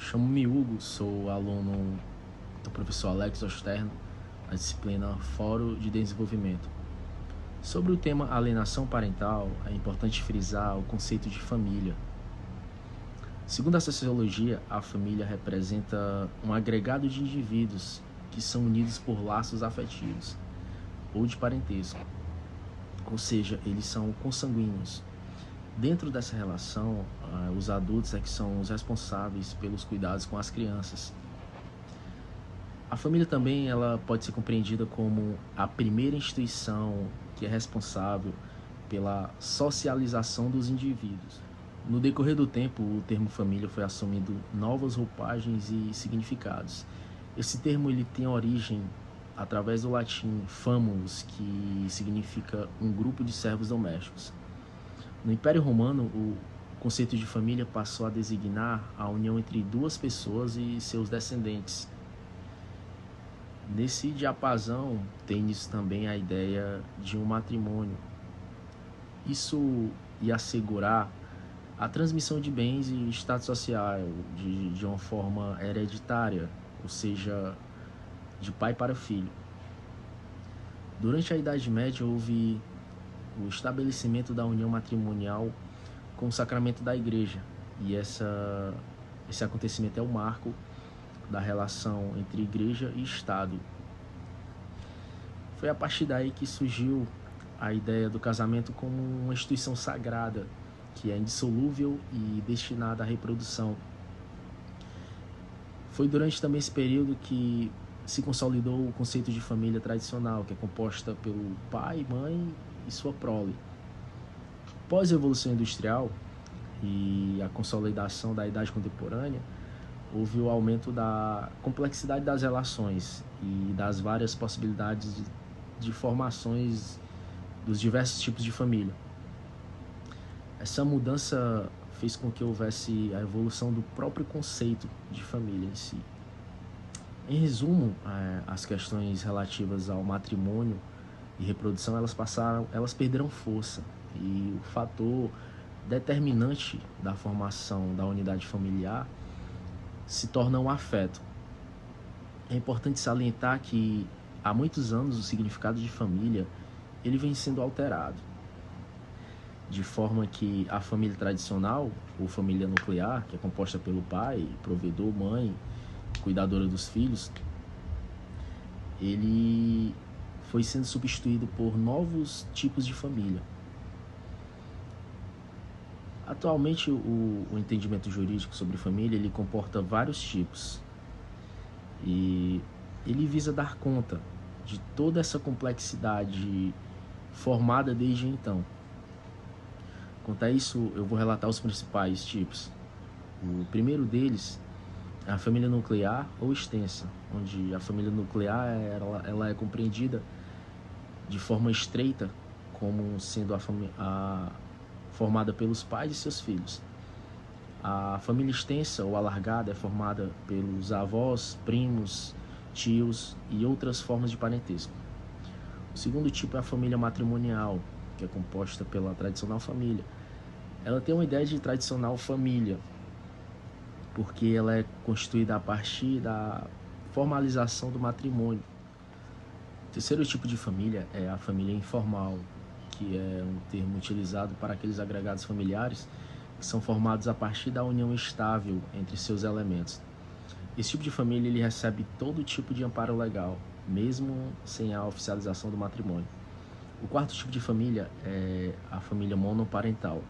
Chamo-me Hugo, sou aluno do professor Alex Osterno, na disciplina Fórum de Desenvolvimento. Sobre o tema alienação parental, é importante frisar o conceito de família. Segundo a sociologia, a família representa um agregado de indivíduos que são unidos por laços afetivos ou de parentesco, ou seja, eles são consanguíneos. Dentro dessa relação, os adultos é que são os responsáveis pelos cuidados com as crianças. A família também ela pode ser compreendida como a primeira instituição que é responsável pela socialização dos indivíduos. No decorrer do tempo, o termo família foi assumindo novas roupagens e significados. Esse termo ele tem origem através do latim famulus, que significa um grupo de servos domésticos. No Império Romano, o conceito de família passou a designar a união entre duas pessoas e seus descendentes. Nesse diapasão tem isso também a ideia de um matrimônio. Isso ia assegurar a transmissão de bens e status social de uma forma hereditária, ou seja, de pai para filho. Durante a Idade Média houve o estabelecimento da união matrimonial com o sacramento da igreja, e esse acontecimento é o marco da relação entre igreja e Estado. Foi a partir daí que surgiu a ideia do casamento como uma instituição sagrada, que é indissolúvel e destinada à reprodução. Foi durante também esse período que se consolidou o conceito de família tradicional, que é composta pelo pai, mãe e sua prole. Pós a Evolução Industrial e a consolidação da Idade Contemporânea, houve o aumento da complexidade das relações e das várias possibilidades de formações dos diversos tipos de família. Essa mudança fez com que houvesse a evolução do próprio conceito de família em si. Em resumo, as questões relativas ao matrimônio e reprodução, elas perderam força, e o fator determinante da formação da unidade familiar se torna o afeto. É importante salientar que há muitos anos o significado de família ele vem sendo alterado, de forma que a família tradicional, ou família nuclear, que é composta pelo pai, provedor, mãe, cuidadora dos filhos, ele foi sendo substituído por novos tipos de família. Atualmente, o entendimento jurídico sobre família ele comporta vários tipos, e ele visa dar conta de toda essa complexidade formada desde então. Quanto a isso, eu vou relatar os principais tipos. O primeiro deles é a família nuclear ou extensa, onde a família nuclear ela é compreendida de forma estreita como sendo formada pelos pais e seus filhos. A família extensa ou alargada é formada pelos avós, primos, tios e outras formas de parentesco. O segundo tipo é a família matrimonial, que é composta pela tradicional família. Ela tem uma ideia de tradicional família, porque ela é constituída a partir da formalização do matrimônio. O terceiro tipo de família é a família informal, que é um termo utilizado para aqueles agregados familiares que são formados a partir da união estável entre seus elementos. Esse tipo de família ele recebe todo tipo de amparo legal, mesmo sem a oficialização do matrimônio. O quarto tipo de família é a família monoparental,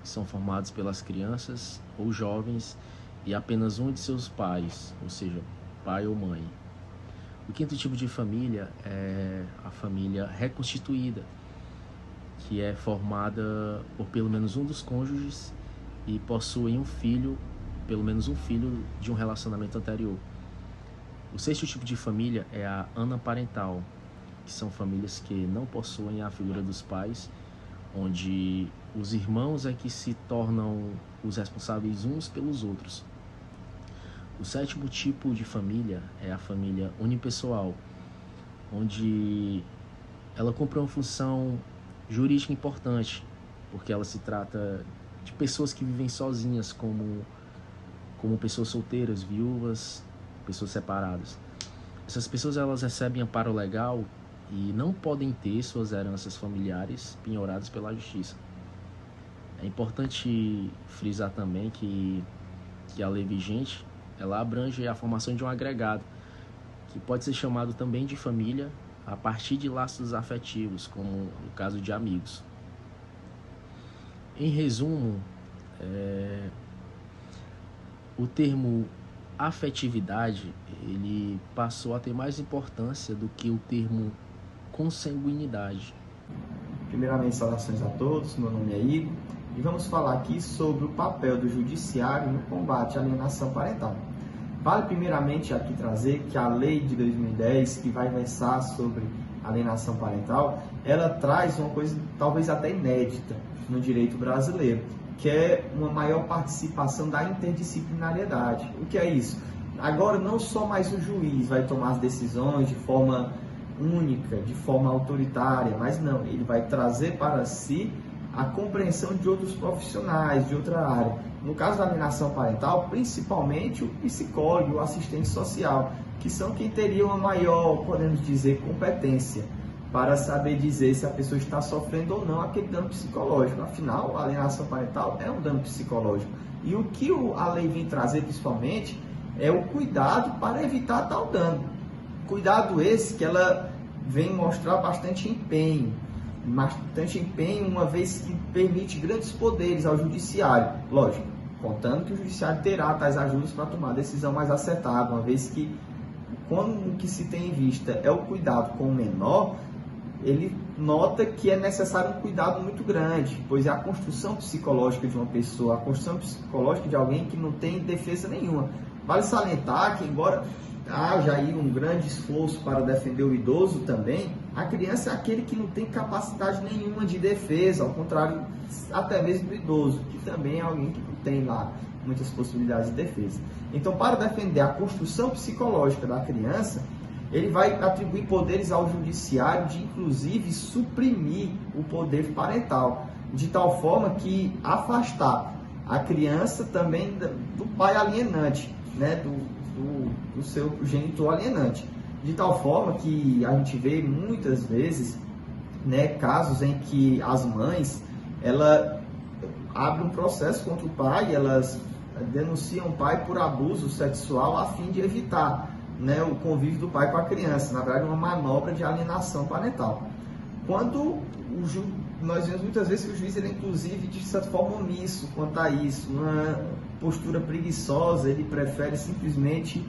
que são formados pelas crianças ou jovens e apenas um de seus pais, ou seja, pai ou mãe. O quinto tipo de família é a família reconstituída, que é formada por pelo menos um dos cônjuges e possui pelo menos um filho de um relacionamento anterior. O sexto tipo de família é a anaparental, que são famílias que não possuem a figura dos pais, onde os irmãos é que se tornam os responsáveis uns pelos outros. O sétimo tipo de família é a família unipessoal, onde ela cumpre uma função jurídica importante, porque ela se trata de pessoas que vivem sozinhas como como pessoas solteiras, viúvas, pessoas separadas. Essas pessoas elas recebem amparo legal e não podem ter suas heranças familiares penhoradas pela justiça. É importante frisar também que a lei vigente ela abrange a formação de um agregado, que pode ser chamado também de família, a partir de laços afetivos, como no caso de amigos. Em resumo, o termo afetividade ele passou a ter mais importância do que o termo consanguinidade. Primeiramente, saudações a todos, meu nome é Igor e vamos falar aqui sobre o papel do judiciário no combate à alienação parental. Vale primeiramente aqui trazer que a lei de 2010, que vai versar sobre alienação parental, ela traz uma coisa talvez até inédita no direito brasileiro, que é uma maior participação da interdisciplinariedade. O que é isso? Agora não só mais o juiz vai tomar as decisões de forma única, de forma autoritária, mas não, ele vai trazer para si a compreensão de outros profissionais, de outra área. No caso da alienação parental, principalmente o psicólogo, o assistente social, que são quem teriam a maior, podemos dizer, competência para saber dizer se a pessoa está sofrendo ou não aquele dano psicológico. Afinal, a alienação parental é um dano psicológico. E o que a lei vem trazer, principalmente, é o cuidado para evitar tal dano. Cuidado esse que ela vem mostrar bastante empenho, uma vez que permite grandes poderes ao judiciário. Lógico, contando que o judiciário terá tais ajudas para tomar a decisão mais acertada, uma vez que quando o que se tem em vista é o cuidado com o menor, ele nota que é necessário um cuidado muito grande, pois é a construção psicológica de uma pessoa, a construção psicológica de alguém que não tem defesa nenhuma. Vale salientar que, embora haja aí um grande esforço para defender o idoso também, a criança é aquele que não tem capacidade nenhuma de defesa, ao contrário até mesmo do idoso, que também é alguém que não tem lá muitas possibilidades de defesa. Então, para defender a construção psicológica da criança, ele vai atribuir poderes ao judiciário de, inclusive, suprimir o poder parental, de tal forma que afastar a criança também do pai alienante, né, do seu genitor alienante. De tal forma que a gente vê muitas vezes, né, casos em que as mães, ela abrem um processo contra o pai, elas denunciam o pai por abuso sexual a fim de evitar, né, o convívio do pai com a criança, na verdade uma manobra de alienação parental. Quando nós vemos muitas vezes que o juiz, ele inclusive de certa forma omisso quanto a isso, uma postura preguiçosa, ele prefere simplesmente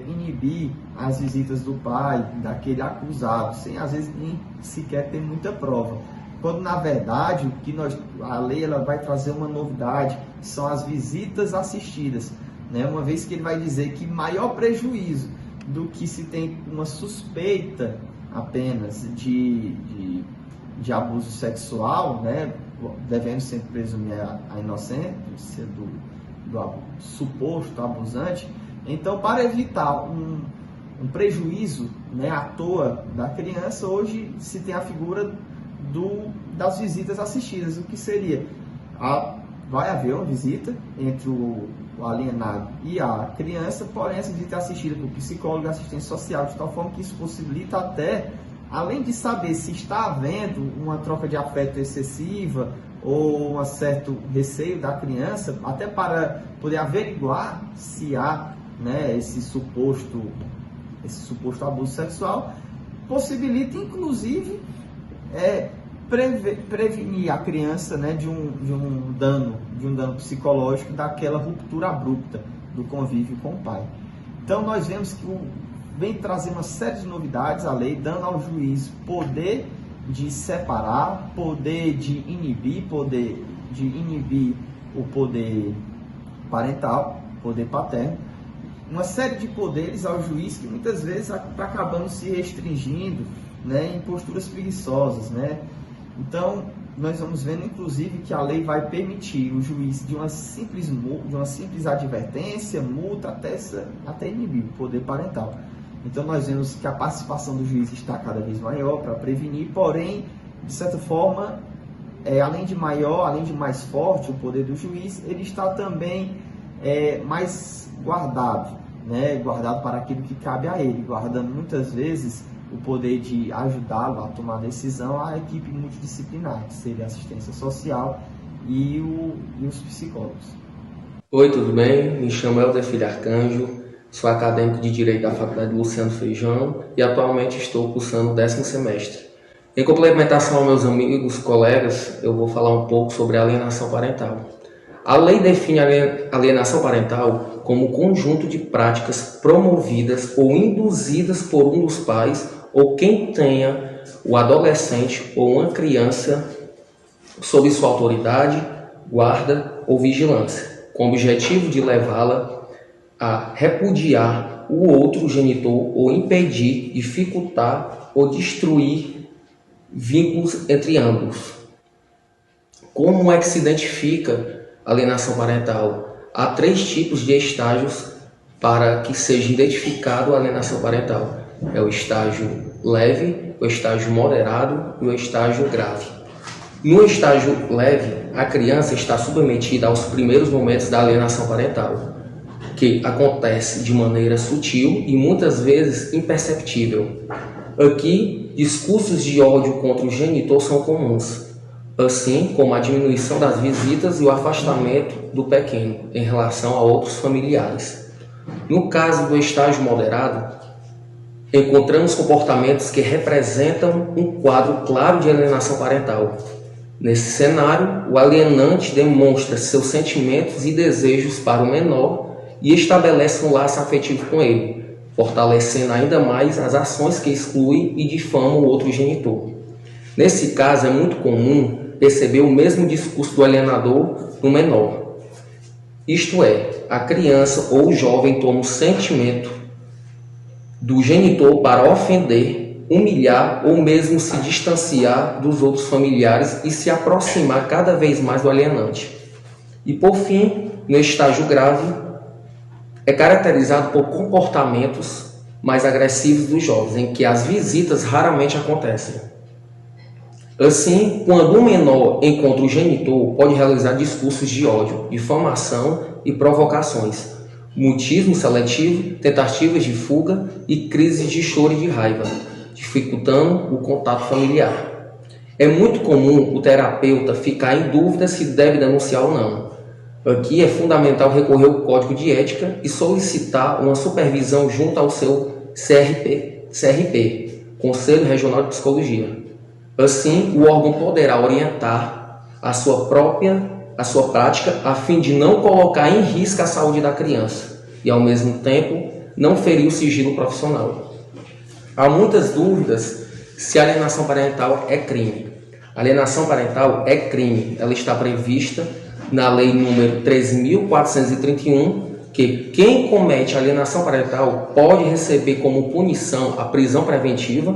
inibir as visitas do pai, daquele acusado, sem às vezes nem sequer ter muita prova. Quando na verdade a lei ela vai trazer uma novidade, são as visitas assistidas, né? Uma vez que ele vai dizer que maior prejuízo do que se tem uma suspeita apenas de abuso sexual, né? Devendo sempre presumir a inocência do suposto abusante. Então, para evitar um prejuízo, né, à toa da criança, hoje se tem a figura das visitas assistidas. O que seria? Vai haver uma visita entre o alienado e a criança, porém essa visita é assistida por psicólogo e assistente social, de tal forma que isso possibilita até, além de saber se está havendo uma troca de afeto excessiva ou um certo receio da criança, até para poder averiguar se há, né, esse suposto abuso sexual, possibilita inclusive prevenir a criança, né, de um dano psicológico, daquela ruptura abrupta do convívio com o pai. Então nós vemos que vem trazer uma série de novidades a lei, dando ao juiz poder de separar, poder de inibir o poder parental, poder paterno, uma série de poderes ao juiz que muitas vezes acabam se restringindo, né, em posturas preguiçosas, né? Então, nós vamos vendo, inclusive, que a lei vai permitir o juiz de uma simples advertência, multa, até inibir o poder parental. Então, nós vemos que a participação do juiz está cada vez maior para prevenir, porém, de certa forma, além de mais forte o poder do juiz, ele está também mais guardado, né? Guardado para aquilo que cabe a ele, guardando muitas vezes o poder de ajudá-lo a tomar decisão à equipe multidisciplinar, que seria a assistência social e os psicólogos. Oi, tudo bem? Me chamo Helder Filho Arcanjo, sou acadêmico de Direito da Faculdade Luciano Feijão e atualmente estou cursando o 10º semestre. Em complementação aos meus amigos, colegas, eu vou falar um pouco sobre a alienação parental. A lei define a alienação parental como conjunto de práticas promovidas ou induzidas por um dos pais ou quem tenha o adolescente ou uma criança sob sua autoridade, guarda ou vigilância, com o objetivo de levá-la a repudiar o outro genitor ou impedir, dificultar ou destruir vínculos entre ambos. Como é que se identifica a alienação parental? Há 3 tipos de estágios para que seja identificado a alienação parental. É o estágio leve, o estágio moderado e o estágio grave. No estágio leve, a criança está submetida aos primeiros momentos da alienação parental, que acontece de maneira sutil e muitas vezes imperceptível. Aqui, discursos de ódio contra o genitor são comuns, assim como a diminuição das visitas e o afastamento do pequeno em relação a outros familiares. No caso do estágio moderado, encontramos comportamentos que representam um quadro claro de alienação parental. Nesse cenário, o alienante demonstra seus sentimentos e desejos para o menor e estabelece um laço afetivo com ele, fortalecendo ainda mais as ações que excluem e difamam o outro genitor. Nesse caso, é muito comum perceber o mesmo discurso do alienador no menor. Isto é, a criança ou o jovem toma o sentimento do genitor para ofender, humilhar ou mesmo se distanciar dos outros familiares e se aproximar cada vez mais do alienante. E por fim, no estágio grave, é caracterizado por comportamentos mais agressivos dos jovens, em que as visitas raramente acontecem. Assim, quando um menor encontra o genitor, pode realizar discursos de ódio, difamação e provocações, mutismo seletivo, tentativas de fuga e crises de choro e de raiva, dificultando o contato familiar. É muito comum o terapeuta ficar em dúvida se deve denunciar ou não. Aqui é fundamental recorrer ao Código de Ética e solicitar uma supervisão junto ao seu CRP, Conselho Regional de Psicologia. Assim, o órgão poderá orientar a sua prática a fim de não colocar em risco a saúde da criança e, ao mesmo tempo, não ferir o sigilo profissional. Há muitas dúvidas se a alienação parental é crime. A alienação parental é crime. Ela está prevista na Lei número 13.431, que quem comete alienação parental pode receber como punição a prisão preventiva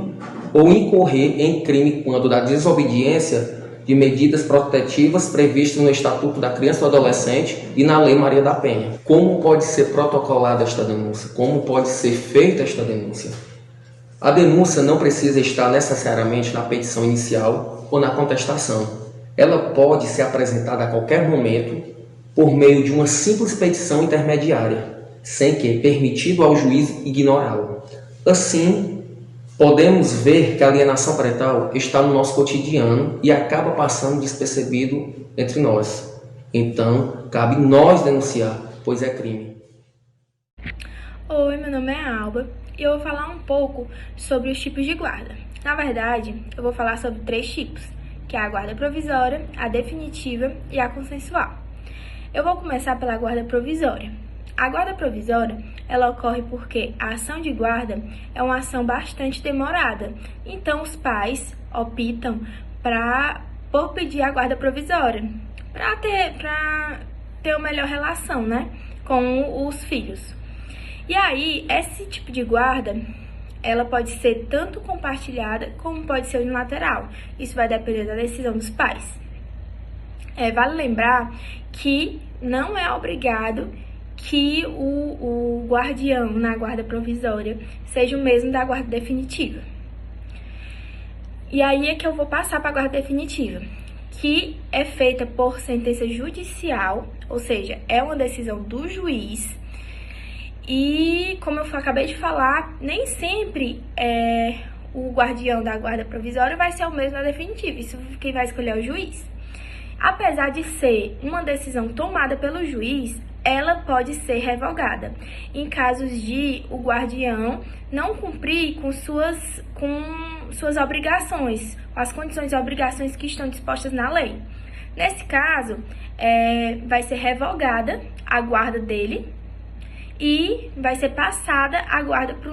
ou incorrer em crime quando da desobediência de medidas protetivas previstas no Estatuto da Criança e do Adolescente e na Lei Maria da Penha. Como pode ser protocolada esta denúncia? Como pode ser feita esta denúncia? A denúncia não precisa estar necessariamente na petição inicial ou na contestação. Ela pode ser apresentada a qualquer momento por meio de uma simples petição intermediária, sem que é permitido ao juiz ignorá-la. Assim, podemos ver que a alienação parental está no nosso cotidiano e acaba passando despercebido entre nós. Então, cabe nós denunciar, pois é crime. Oi, meu nome é Alba e eu vou falar um pouco sobre os tipos de guarda. Na verdade, eu vou falar sobre 3 tipos, que é a guarda provisória, a definitiva e a consensual. Eu vou começar pela guarda provisória. A guarda provisória, ela ocorre porque a ação de guarda é uma ação bastante demorada. Então, os pais optam por pedir a guarda provisória, para ter uma melhor relação, né, com os filhos. E aí, esse tipo de guarda, ela pode ser tanto compartilhada como pode ser unilateral. Isso vai depender da decisão dos pais. Vale lembrar que não é obrigado que o guardião na guarda provisória seja o mesmo da guarda definitiva. E aí é que eu vou passar para a guarda definitiva, que é feita por sentença judicial ou seja, é uma decisão do juiz. E, como eu acabei de falar, nem sempre o guardião da guarda provisória vai ser o mesmo na definitiva. Isso quem vai escolher é o juiz. Apesar de ser uma decisão tomada pelo juiz, ela pode ser revogada em casos de o guardião não cumprir com suas obrigações, com as condições e obrigações que estão dispostas na lei. Nesse caso, vai ser revogada a guarda dele e vai ser passada a guarda para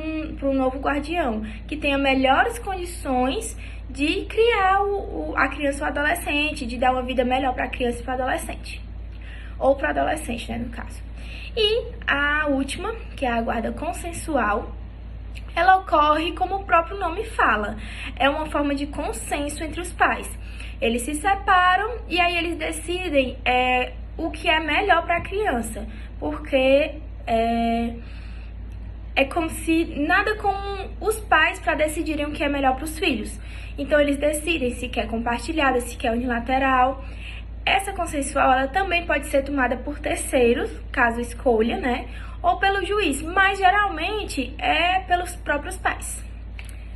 um novo guardião, que tenha melhores condições de criar a criança ou adolescente, de dar uma vida melhor para a criança e para o adolescente. Ou para o adolescente, né, no caso. E a última, que é a guarda consensual, ela ocorre como o próprio nome fala. É uma forma de consenso entre os pais. Eles se separam e aí eles decidem o que é melhor para a criança, porque é como se nada com os pais para decidirem o que é melhor para os filhos. Então eles decidem se quer compartilhada, se quer unilateral. Essa consensual ela também pode ser tomada por terceiros, caso escolha, né? Ou pelo juiz, mas geralmente é pelos próprios pais.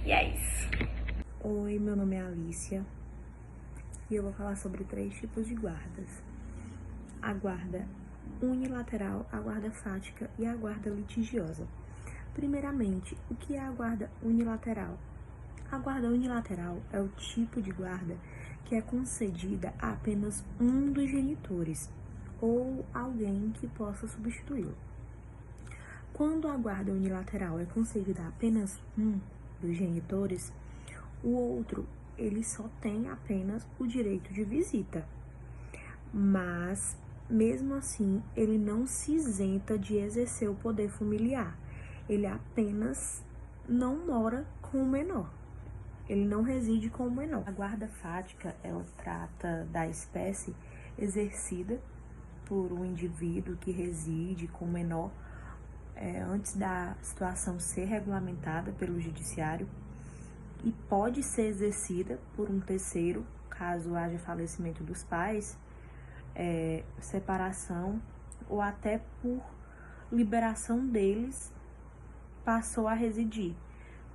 E é isso. Oi, meu nome é Alicia e eu vou falar sobre 3 tipos de guardas: a guarda unilateral, a guarda fática e a guarda litigiosa. Primeiramente, o que é a guarda unilateral? A guarda unilateral é o tipo de guarda que é concedida a apenas um dos genitores ou alguém que possa substituí-lo. Quando a guarda unilateral é concedida a apenas um dos genitores, o outro ele só tem apenas o direito de visita, mas mesmo assim ele não se isenta de exercer o poder familiar. Ele apenas não mora com o menor. Ele não reside com o menor. A guarda fática, ela trata da espécie exercida por um indivíduo que reside com o menor antes da situação ser regulamentada pelo judiciário e pode ser exercida por um terceiro, caso haja falecimento dos pais, separação ou até por liberação deles, passou a residir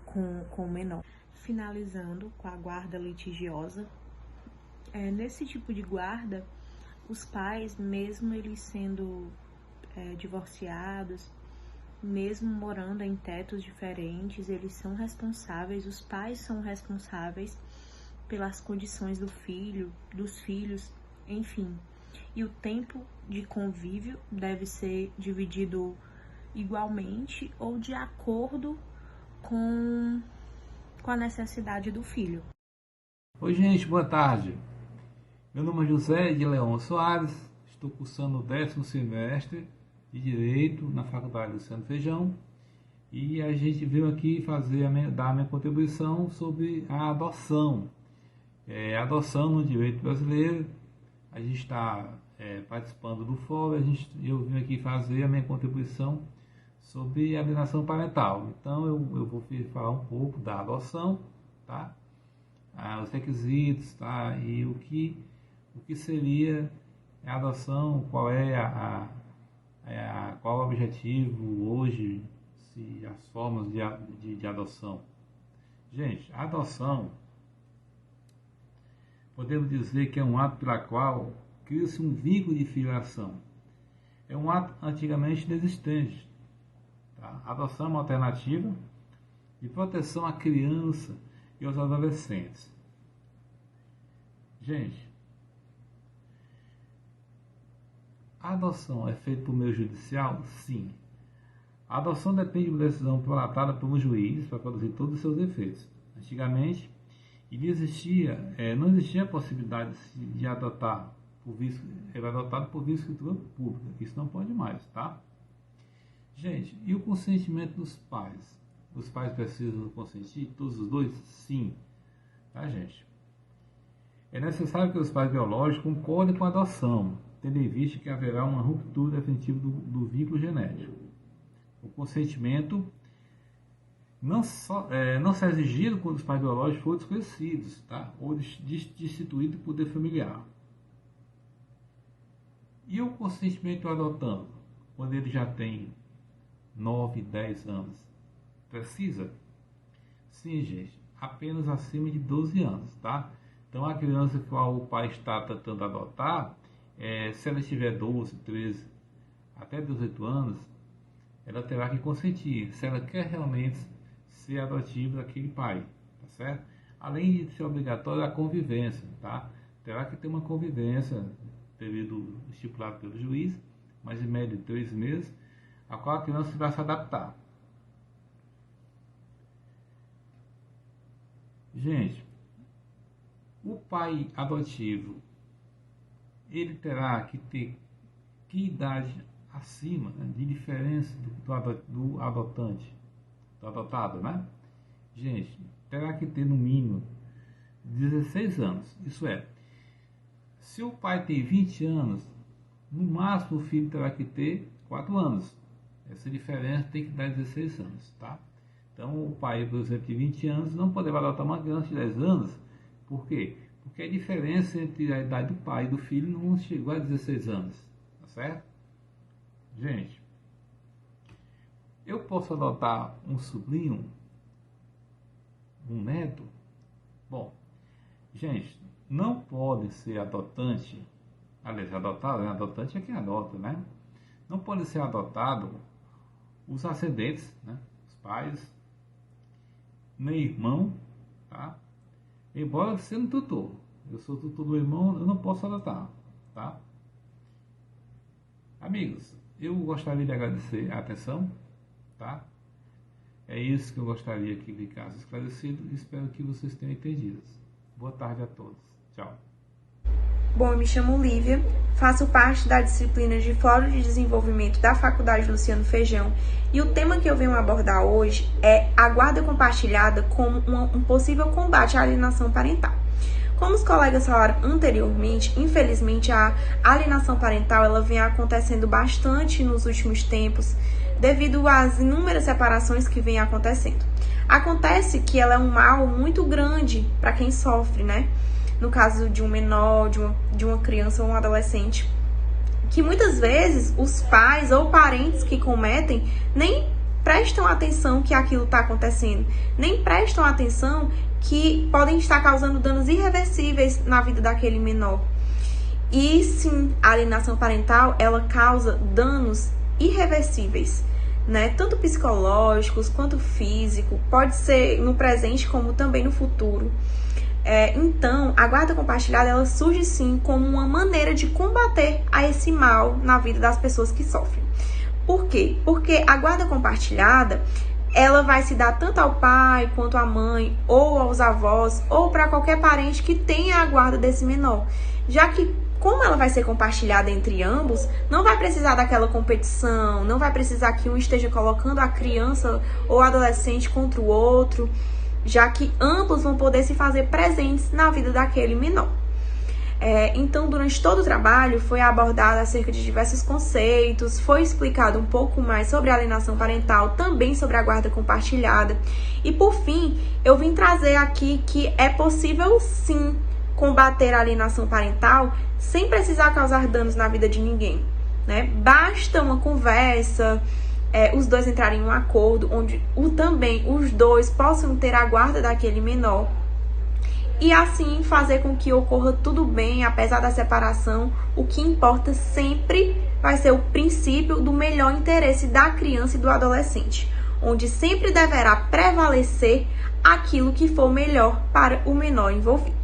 com o menor. Finalizando com a guarda litigiosa, nesse tipo de guarda, os pais, mesmo eles sendo divorciados, mesmo morando em tetos diferentes, eles são responsáveis, os pais são responsáveis pelas condições do filho, dos filhos, enfim. E o tempo de convívio deve ser dividido igualmente ou de acordo com a necessidade do filho. Oi, gente, boa tarde. Meu nome é José de Leão Soares, estou cursando o 10º semestre de Direito na Faculdade Luciano Feijão e a gente veio aqui dar a minha contribuição sobre a adoção. A adoção no direito brasileiro, a gente está participando do fórum, eu vim aqui fazer a minha contribuição sobre a alienação parental. Então eu vou falar um pouco da adoção, tá? Os requisitos, tá? E o que seria a adoção, qual qual o objetivo hoje, as formas de adoção. Gente, a adoção, podemos dizer que é um ato pela qual cria-se um vínculo de filiação. É um ato antigamente inexistente. Tá? A adoção é uma alternativa de proteção à criança e aos adolescentes. Gente, a adoção é feita por meio judicial? Sim. A adoção depende de uma decisão prolatada por um juiz para produzir todos os seus efeitos. Antigamente, não existia a possibilidade de adotar era adotado por via escritura pública. Isso não pode mais, tá? Gente, e o consentimento dos pais? Os pais precisam consentir? Todos os dois? Sim. Tá, gente? É necessário que os pais biológicos concordem com a adoção, tendo em vista que haverá uma ruptura definitiva do vínculo genético. O consentimento não será exigido quando os pais biológicos forem desconhecidos, tá? Ou destituídos do poder familiar. E o consentimento do adotando, quando ele já tem 9, 10 anos? Precisa? Sim, gente, apenas acima de 12 anos, tá? Então, a criança que o pai está tentando adotar, se ela tiver 12, 13, até 18 anos, ela terá que consentir, se ela quer realmente ser adotiva daquele pai, tá certo? Além de ser obrigatória a convivência, tá? Terá que ter uma convivência, período estipulado pelo juiz, mais em média de 3 meses, a qual a criança vai se adaptar. Gente, o pai adotivo, ele terá que ter que idade acima, né, de diferença do adotante, do adotado, né? Gente, terá que ter no mínimo 16 anos. Isso é, se o pai tem 20 anos, no máximo o filho terá que ter 4 anos. Essa diferença tem que dar 16 anos, tá? Então, o pai, por exemplo, de 20 anos não poderá adotar uma criança de 10 anos. Por quê? Porque a diferença entre a idade do pai e do filho não chegou a 16 anos, tá certo? Gente, eu posso adotar um sobrinho, um neto? Bom, gente, não pode ser adotante, aliás, adotado, né? Adotante é quem adota, né? Não pode ser adotado os ascendentes, né? Os pais, nem irmão, tá? Embora sendo tutor, eu sou tutor do irmão, eu não posso adotar, tá? Amigos, eu gostaria de agradecer a atenção, tá? É isso que eu gostaria que ficasse esclarecido. Espero que vocês tenham entendido. Boa tarde a todos. Tchau. Bom, eu me chamo Lívia, faço parte da disciplina de Fórum de Desenvolvimento da Faculdade Luciano Feijão e o tema que eu venho abordar hoje é a guarda compartilhada como um possível combate à alienação parental. Como os colegas falaram anteriormente, infelizmente a alienação parental ela vem acontecendo bastante nos últimos tempos devido às inúmeras separações que vêm acontecendo. Acontece que ela é um mal muito grande para quem sofre, né? No caso de um menor, de uma criança ou um adolescente, que muitas vezes os pais ou parentes que cometem nem prestam atenção que aquilo está acontecendo, nem prestam atenção que podem estar causando danos irreversíveis na vida daquele menor. E sim, a alienação parental, ela causa danos irreversíveis, né? Tanto psicológicos quanto físico, pode ser no presente como também no futuro. Então, a guarda compartilhada, ela surge sim como uma maneira de combater a esse mal na vida das pessoas que sofrem. Por quê? Porque a guarda compartilhada, ela vai se dar tanto ao pai, quanto à mãe, ou aos avós, ou para qualquer parente que tenha a guarda desse menor. Já que, como ela vai ser compartilhada entre ambos, não vai precisar daquela competição, não vai precisar que um esteja colocando a criança ou adolescente contra o outro, já que ambos vão poder se fazer presentes na vida daquele menor. Então, durante todo o trabalho, foi abordado acerca de diversos conceitos, foi explicado um pouco mais sobre a alienação parental, também sobre a guarda compartilhada. E, por fim, eu vim trazer aqui que é possível, sim, combater a alienação parental sem precisar causar danos na vida de ninguém, né? Basta uma conversa, os dois entrarem em um acordo, onde também os dois possam ter a guarda daquele menor, e assim fazer com que ocorra tudo bem, apesar da separação. O que importa sempre vai ser o princípio do melhor interesse da criança e do adolescente, onde sempre deverá prevalecer aquilo que for melhor para o menor envolvido.